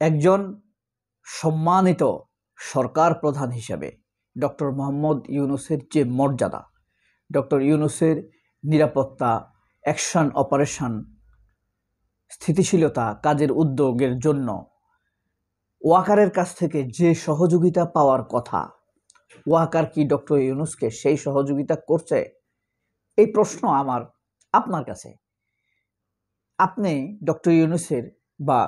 একজন সম্মানিত সরকার প্রধান হিসেবে ডক্টর মোহাম্মদ ইউনূসের যে মর্যাদা, ডক্টর ইউনূসের নিরাপত্তা, অ্যাকশন অপারেশন, স্থিতিশীলতা, কাজের উদ্যোগের জন্য ওয়াকারের কাছ থেকে যে সহযোগিতা পাওয়ার কথা, ওয়াকার কি ডক্টর ইউনূসকে সেই সহযোগিতা করছে? এই প্রশ্ন আমার আপনার কাছে। আপনি ডক্টর ইউনূসের বা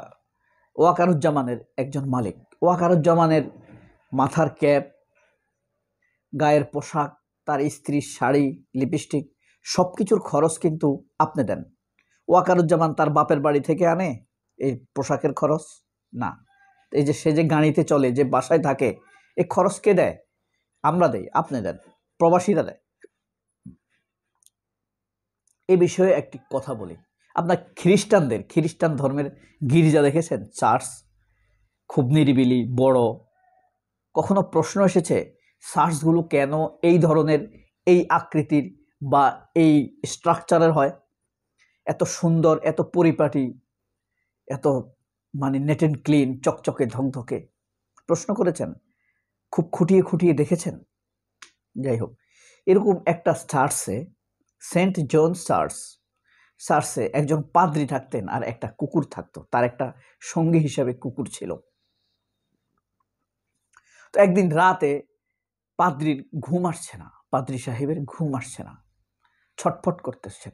ওয়াকারুজ্জামানের একজন মালিক। ওয়াকারুজ্জামানের মাথার ক্যাপ, গায়ের পোশাক, তার স্ত্রীর শাড়ি, লিপস্টিক সব কিছুর খরচ কিন্তু আপনি দেন। ওয়াকারুজ্জামান তার বাপের বাড়ি থেকে আনে এই পোশাকের খরচ? না। এই যে সে যে গাড়িতে চলে, যে বাসায় থাকে, এই খরচ কে দেয়? আমরা দেই, আপনি দেন, প্রবাসীরা দেয়। এই বিষয়ে একটি কথা বলি। আপনার খ্রিস্টান ধর্মের গির্জা দেখেছেন? চার্চ খুব নিরিবিলি, বড়। কখনো প্রশ্ন এসেছে চার্চগুলো কেন এই ধরনের, এই আকৃতির বা এই স্ট্রাকচারের হয়? এত সুন্দর, এত পরিপাটি, এত নেট অ্যান্ড ক্লিন, চকচকে ধকধকে। প্রশ্ন করেছেন? খুব খুঁটিয়ে খুঁটিয়ে দেখেছেন? যাই হোক, এরকম একটা চার্চে, সেন্ট জন চার্চে একজন পাদ্রী থাকতেন আর একটা কুকুর থাকতো। তার একটা সঙ্গী হিসাবে কুকুর ছিল। তো একদিন রাতে পাদ্রীর ঘুম আসছে না, পাদ্রী সাহেবের ঘুম আসছে না, ছটফট করতেছেন।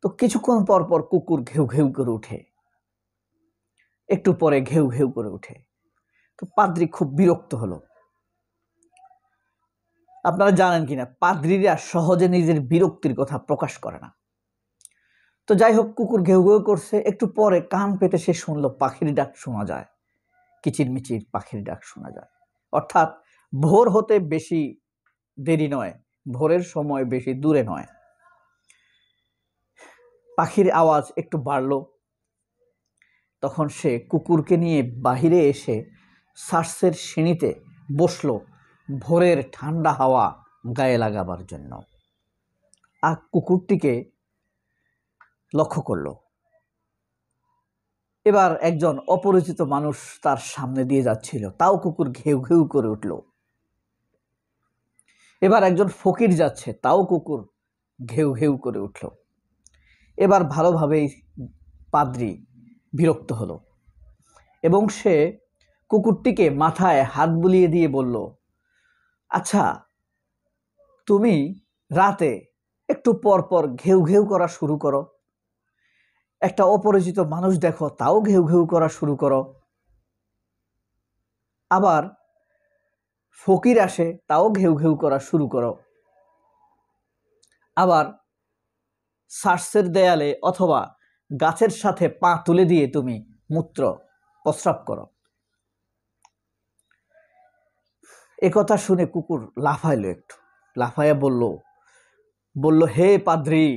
তো কিছুক্ষণ পর পর কুকুর ঘেউ ঘেউ করে উঠে, একটু পরে ঘেউ ঘেউ করে উঠে। তো পাদ্রী খুব বিরক্ত হলো। আপনারা জানেন কিনা, পাদ্রীরা সহজে নিজের বিরক্তির কথা প্রকাশ করে না। তো যাই হোক, কুকুর ঘেউ ঘেউ করছে, একটু পরে কান পেতে সে শুনলো পাখির ডাক শোনা যায়, কিচিরমিচির পাখির ডাক শোনা যায়। অর্থাৎ ভোর হতে বেশি দেরি নয়, ভোরের সময় বেশি দূরে নয়। পাখির আওয়াজ একটু বাড়লো। তখন সে কুকুরকে নিয়ে বাহিরে এসে চার্চের সিঁড়িতে বসলো ভোরের ঠান্ডা হাওয়া গায়ে লাগাবার জন্য। আর কুকুরটিকে লক্ষ্য করলো। এবার একজন অপরিচিত মানুষ তার সামনে দিয়ে যাচ্ছিল, তাও কুকুর ঘেউ ঘেউ করে উঠল। এবার একজন ফকির যাচ্ছে, তাও কুকুর ঘেউ ঘেউ করে উঠল। এবার ভালোভাবেই পাদ্রী বিরক্ত হলো এবং সে কুকুরটিকে মাথায় হাত বুলিয়ে দিয়ে বলল, আচ্ছা, তুমি রাতে একটু পর পর ঘেউ ঘেউ করা শুরু করো, একটা অপরিচিত মানুষ দেখো, তাও ঘেউ ঘেউ করা শুরু করো, আবার ফকির আসে, তাও ঘেউ ঘেউ করা শুরু করো, আবার চার্চের দেয়ালে অথবা গাছের সাথে পা তুলে দিয়ে তুমি মূত্র প্রস্রাব করো। একথা শুনে কুকুর লাফাইলো, একটু লাফাইয়া বলল, হে পাদ্রী,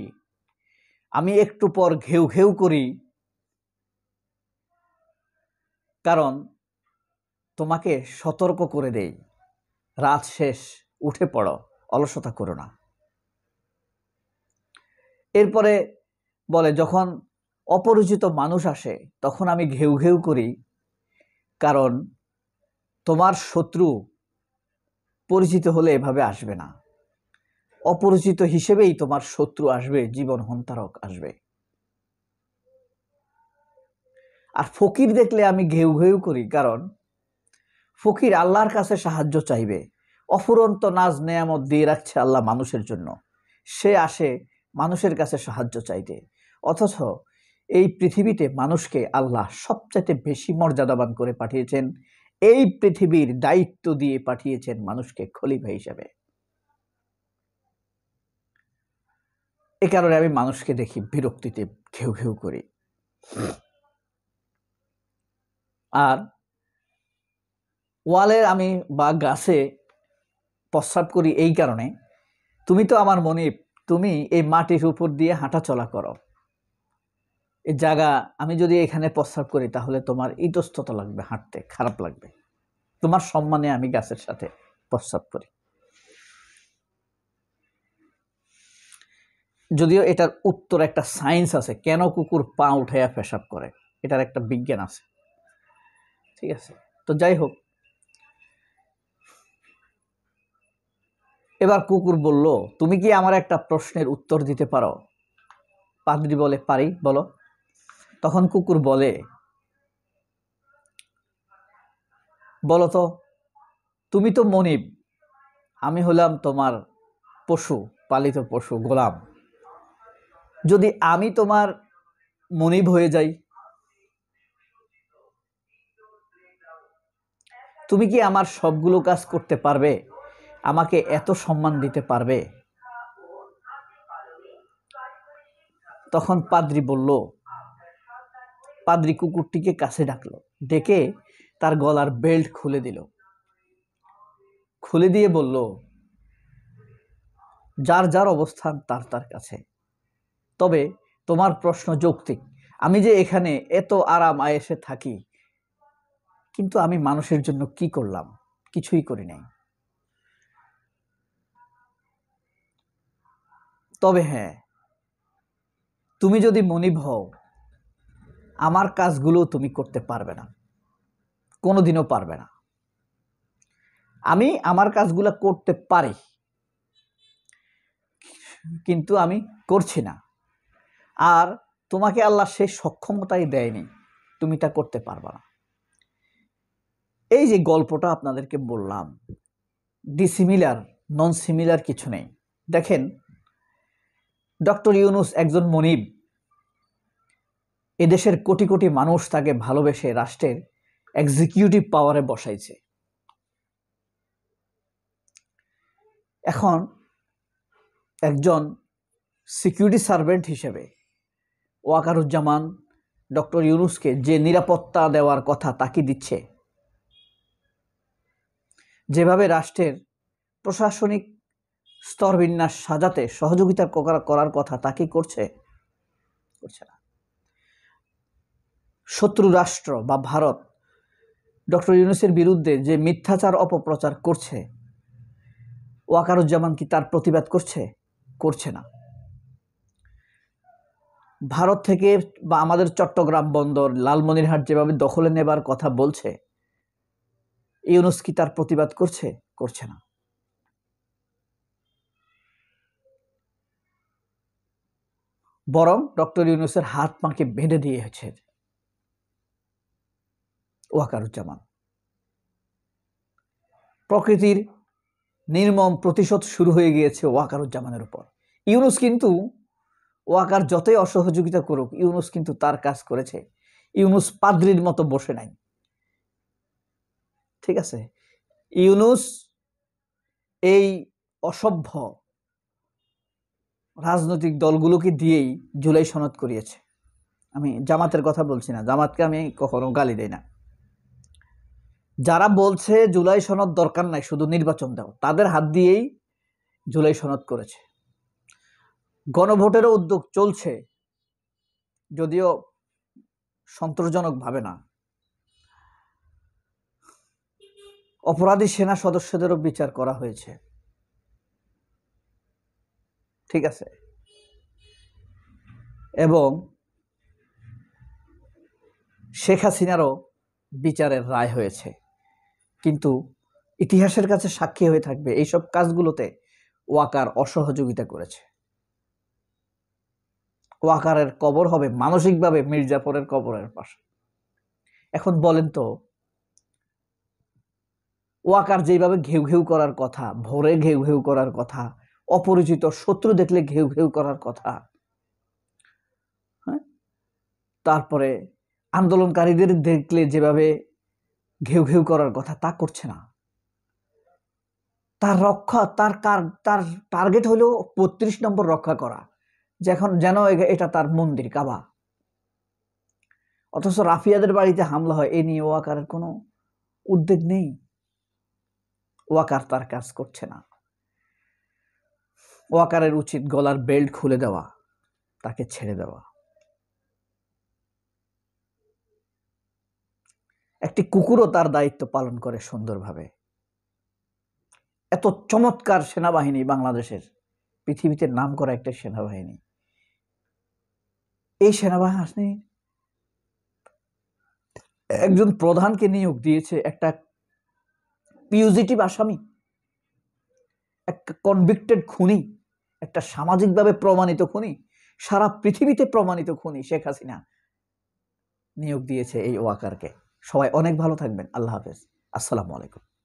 আমি একটু পর ঘেউ ঘেউ করি কারণ তোমাকে সতর্ক করে দেই, রাত শেষ, উঠে পড়ো, অলসতা করো না। এরপরে বলে, যখন অপরিচিত মানুষ আসে তখন আমি ঘেউ ঘেউ করি কারণ তোমার শত্রু পরিচিত হলে এভাবে আসবে না, অপরিচিত হিসেবেই তোমার শত্রু আসবে, জীবন হন্তারক আসবে। আর ফকির দেখলে আমি ঘেউ ঘেউ করি কারণ ফকির আল্লাহর কাছে সাহায্য চাইবে, অফুরন্ত নাজ নেয়ামত দিয়ে রাখছে আল্লাহ মানুষের জন্য, সে আসে মানুষের কাছে সাহায্য চাইতে। অথচ এই পৃথিবীতে মানুষকে আল্লাহ সবচেয়ে বেশি মর্যাদাবান করে পাঠিয়েছেন, এই পৃথিবীর দায়িত্ব দিয়ে পাঠিয়েছেন মানুষকে খলিফা হিসেবে। এ কারণে আমি মানুষকে দেখি বিরক্তিতে ঘেউ ঘেউ করি। আর ওয়ালে আমি বা গাছে প্রস্রাব করি এই কারণে, তুমি তো আমার মনিব, তুমি এই মাটির উপর দিয়ে হাঁটা চলা করো, এই জায়গা আমি যদি এখানে প্রস্রাব করি তাহলে তোমার ইতস্তত লাগবে, হাঁটতে খারাপ লাগবে, তোমার সম্মানে আমি গাছের সাথে প্রস্রাব করি। যদিও এটার উত্তর একটা সায়েন্স আছে, কেন কুকুর পা উঠাইয়া পেশাব করে, এটার একটা বিজ্ঞান আছে। ঠিক আছে, তো যাই হোক, এবার কুকুর বলল, তুমি কি আমার একটা প্রশ্নের উত্তর দিতে পারো? পাদ্রী বলে, পারি, বলো। তখন কুকুর বলে, বলো তো, তুমি তো মনিব, আমি হলাম তোমার পশু, পালিত পশু, গোলাম। যদি আমি তোমার মনিব হয়ে যাই, তুমি কি আমার সবগুলো কাজ করতে পারবে? আমাকে এত সম্মান দিতে পারবে? তখন পাদ্রী বলল, পাদ্রী কুকুরটিকে কাছে ডাকলো, ডেকে তার গলার বেল্ট খুলে দিল, খুলে দিয়ে বলল, যার যার অবস্থান তার তার কাছে। তবে তোমার প্রশ্ন যৌক্তিক, আমি যে এখানে এত আরাম আয়েশে থাকি, কিন্তু আমি মানুষের জন্য কি করলাম? কিছুই করি নাই। তবে হ্যাঁ, তুমি যদি মনিব হও, আমার কাজগুলো তুমি করতে পারবে না, কোনোদিনও পারবে না। আমি আমার কাজগুলো করতে পারি, কিন্তু আমি করছি না। আর তোমাকে আল্লাহ সেই সক্ষমতাই দেয়নি, তুমি তা করতে পারবে না। এই যে গল্পটা আপনাদেরকে বললাম, ডিসিমিলার নন সিমিলার কিছু নেই। দেখেন, ডক্টর ইউনূস একজন মনিব, এদেশের কোটি কোটি মানুষ তাকে ভালোবেসে রাষ্ট্রের এক্সিকিউটিভ পাওয়ারে বসাইছে। এখন একজন সিকিউরিটি সার্ভেন্ট হিসেবে ওয়াকারুজ্জামান ডক্টর ইউনূসকে যে নিরাপত্তা দেওয়ার কথা তাকে দিচ্ছে, যেভাবে রাষ্ট্রের প্রশাসনিক স্তরবিন্যাস সাজাতে সহযোগিতা করার কথা তাকে করছে না। শত্রু রাষ্ট্র বা ভারত ডক্টর ইউনূসের বিরুদ্ধে যে মিথ্যাচার অপপ্রচার করছে, ওয়াকারুজ্জামান কি তার প্রতিবাদ করছে না। ভারত থেকে বা আমাদের চট্টগ্রাম বন্দর, লালমনিরহাট যেভাবে দখলে নেবার কথা বলছে, ইউনূস কি তার প্রতিবাদ করছে না। বরং ডক্টর ইউনূসের হাত পাকে বেঁধে দিয়েছে ওয়াকারুজ্জামান। প্রকৃতির নির্মম প্রতিশোধ শুরু হয়ে গিয়েছে ওয়াকারুজ্জামানের উপর। ইউনূস কিন্তু, ওয়াকার যতই অসহযোগিতা করুক, ইউনূস কিন্তু তার কাজ করেছে। ইউনূস পাদ্রীর মতো বসে নাই, ঠিক আছে? ইউনূস এই অসভ্য রাজনৈতিক দলগুলোকে দিয়েই জুলাই সনদ করিয়েছে। আমি জামাতের কথা বলছি না, জামাতকে আমি কখনো গালি দেই না। যারা বলছে জুলাই সনদ দরকার নাই, শুধু নির্বাচন দাও, তাদের হাত দিয়েই জুলাই সনদ করেছে। গণভোটেরও উদ্যোগ চলছে, যদিও সন্তোষজনক ভাবে না। অপরাধী সেনা সদস্যদেরও বিচার করা হয়েছে, ঠিক আছে? এবং শেখ হাসিনারও বিচারের রায় হয়েছে। কিন্তু ইতিহাসের কাছে সাক্ষী হয়ে থাকবে, এইসব কাজগুলোতে ওয়াকার অসহযোগিতা করেছে। ওয়াকারের কবর হবে মানসিকভাবে মির্জাপুরের কবরের পাশে। এখন বলেন তো, ওয়াকার যেভাবে ঘেউ ঘেউ করার কথা, ভোরে ঘেউ ঘেউ করার কথা, অপরিচিত শত্রু দেখলে ঘেউ ঘেউ করার কথা, হ্যাঁ, তারপরে আন্দোলনকারীদের দেখলে যেভাবে ঘেউ ঘেউ করার কথা, তা করছে না। তার রক্ষা, তার টার্গেট হলো ৩৫ নম্বর রক্ষা করা, যেন এটা তার মন্দির, কাবা। অথচ রাফিয়াদের বাড়িতে হামলা হয়, এ নিয়ে ওয়াকারের কোনো উদ্বেগ নেই। ওয়াকার তার কাজ করছে না। ওয়াকারের উচিত গলার বেল্ট খুলে দেওয়া, তাকে ছেড়ে দেওয়া। একটি কুকুরও তার দায়িত্ব পালন করে সুন্দরভাবে। এত চমৎকার সেনাবাহিনী বাংলাদেশের, পৃথিবীতে নাম করা একটা সেনাবাহিনী। এই সেনাবাহিনী একজন প্রধানকে নিয়োগ দিয়েছে একটা পিউজিটিভ আসামি, একটা কনভিক্টেড খুনি, একটা সামাজিকভাবে প্রমাণিত খুনি, সারা পৃথিবীতে প্রমাণিত খুনি শেখ হাসিনা নিয়োগ দিয়েছে এই ওয়াকারকে। সবাই অনেক ভালো থাকবেন। আল্লাহ হাফেজ। আসসালামু আলাইকুম।